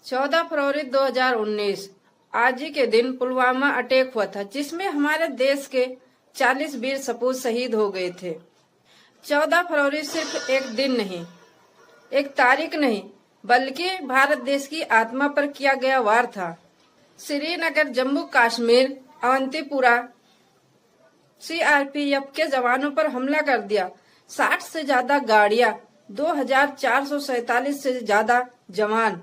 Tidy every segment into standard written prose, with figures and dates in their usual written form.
14 फरवरी 2019 आज ही के दिन पुलवामा अटैक हुआ था, जिसमें हमारे देश के 40 वीर सपूत शहीद हो गए थे। 14 फरवरी सिर्फ एक दिन नहीं, एक तारीख नहीं, बल्कि भारत देश की आत्मा पर किया गया वार था। श्रीनगर, जम्मू कश्मीर, अवंतीपुरा सीआरपीएफ के जवानों पर हमला कर दिया। 60 से ज्यादा गाड़ियां, 2447 से ज्यादा जवान।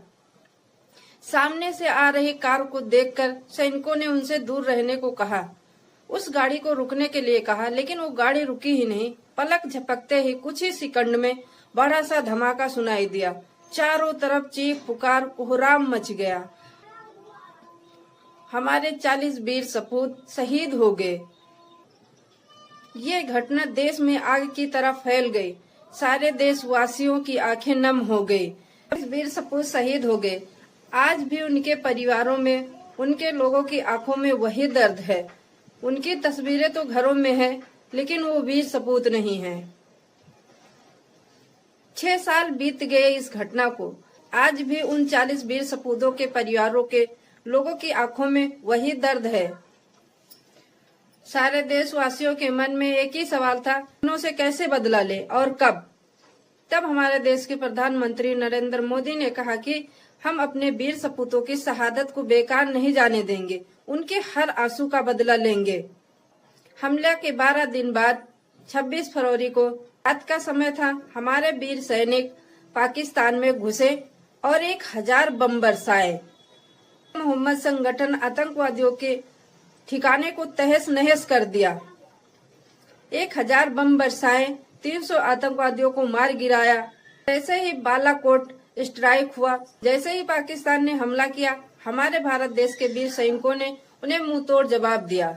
सामने से आ रही कार को देखकर सैनिकों ने उनसे दूर रहने को कहा, उस गाड़ी को रुकने के लिए कहा, लेकिन वो गाड़ी रुकी ही नहीं। पलक झपकते ही कुछ ही सेकंड में बड़ा सा धमाका सुनाई दिया। चारों तरफ चीख पुकार, कोहराम मच गया। हमारे 40 वीर सपूत शहीद हो गए। ये घटना देश में आग की तरह फैल गई। सारे देशवासियों की आंखें नम हो गई। वीर सपूत शहीद हो गए। आज भी उनके परिवारों में, उनके लोगों की आंखों में वही दर्द है। उनकी तस्वीरें तो घरों में है, लेकिन वो वीर सपूत नहीं है। 6 साल बीत गए इस घटना को। आज भी उन 40 वीर सपूतों के परिवारों के लोगों की आंखों में वही दर्द है। सारे देशवासियों के मन में एक ही सवाल था, उनसे कैसे बदला ले और कब। तब हमारे देश के प्रधानमंत्री नरेंद्र मोदी ने कहा कि हम अपने वीर सपूतों की शहादत को बेकार नहीं जाने देंगे, उनके हर आंसू का बदला लेंगे। हमले के 12 दिन बाद 26 फरवरी को रात का समय था। हमारे वीर सैनिक पाकिस्तान में घुसे और 1000 बम बरसाए। मोहम्मद संगठन आतंकवादियों के ठिकाने को तहस नहस कर दिया। 1000 बम बरसाए, 300 आतंकवादियों को मार गिराया। जैसे ही बालाकोट स्ट्राइक हुआ, जैसे ही पाकिस्तान ने हमला किया, हमारे भारत देश के वीर सैनिकों ने उन्हें मुंह तोड़ जवाब दिया।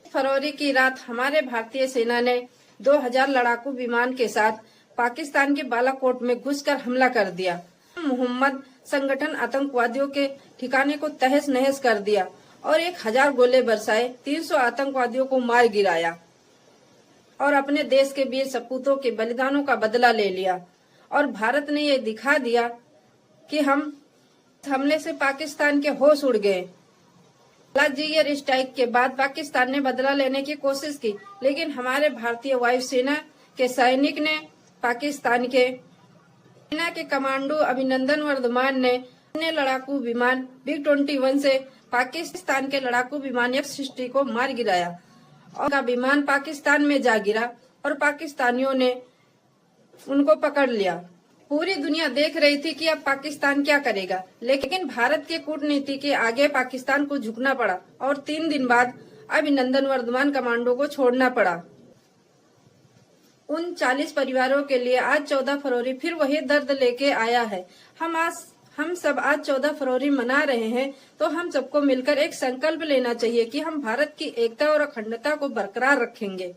फरवरी की रात हमारे भारतीय सेना ने 2000 लड़ाकू विमान के साथ पाकिस्तान के बालाकोट में घुसकर हमला कर दिया। मोहम्मद संगठन आतंकवादियों के ठिकाने को तहस नहस कर दिया और 1000 गोले बरसाए, 300 आतंकवादियों को मार गिराया और अपने देश के वीर सपूतों के बलिदानों का बदला ले लिया। और भारत ने ये दिखा दिया कि हम हमले से पाकिस्तान के होश उड़ गए। एयर स्ट्राइक के बाद पाकिस्तान ने बदला लेने की कोशिश की, लेकिन हमारे भारतीय वायुसेना के सैनिक ने पाकिस्तान के सेना के कमांडो अभिनंदन वर्धमान ने अपने लड़ाकू विमान MiG-21 से पाकिस्तान के लड़ाकू विमान F-60 को मार गिराया और उनका विमान पाकिस्तान में जा गिरा और पाकिस्तानियों ने उनको पकड़ लिया। पूरी दुनिया देख रही थी कि अब पाकिस्तान क्या करेगा, लेकिन भारत के कूटनीति के आगे पाकिस्तान को झुकना पड़ा और 3 दिन बाद अभिनंदन वर्धमान कमांडो को छोड़ना पड़ा। उन 40 परिवारों के लिए आज 14 फरवरी फिर वही दर्द लेके आया है। हम सब आज 14 फरवरी मना रहे हैं, तो हम सबको मिलकर एक संकल्प लेना चाहिए कि हम भारत की एकता और अखंडता को बरकरार रखेंगे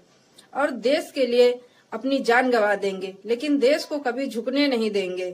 और देश के लिए अपनी जान गंवा देंगे, लेकिन देश को कभी झुकने नहीं देंगे।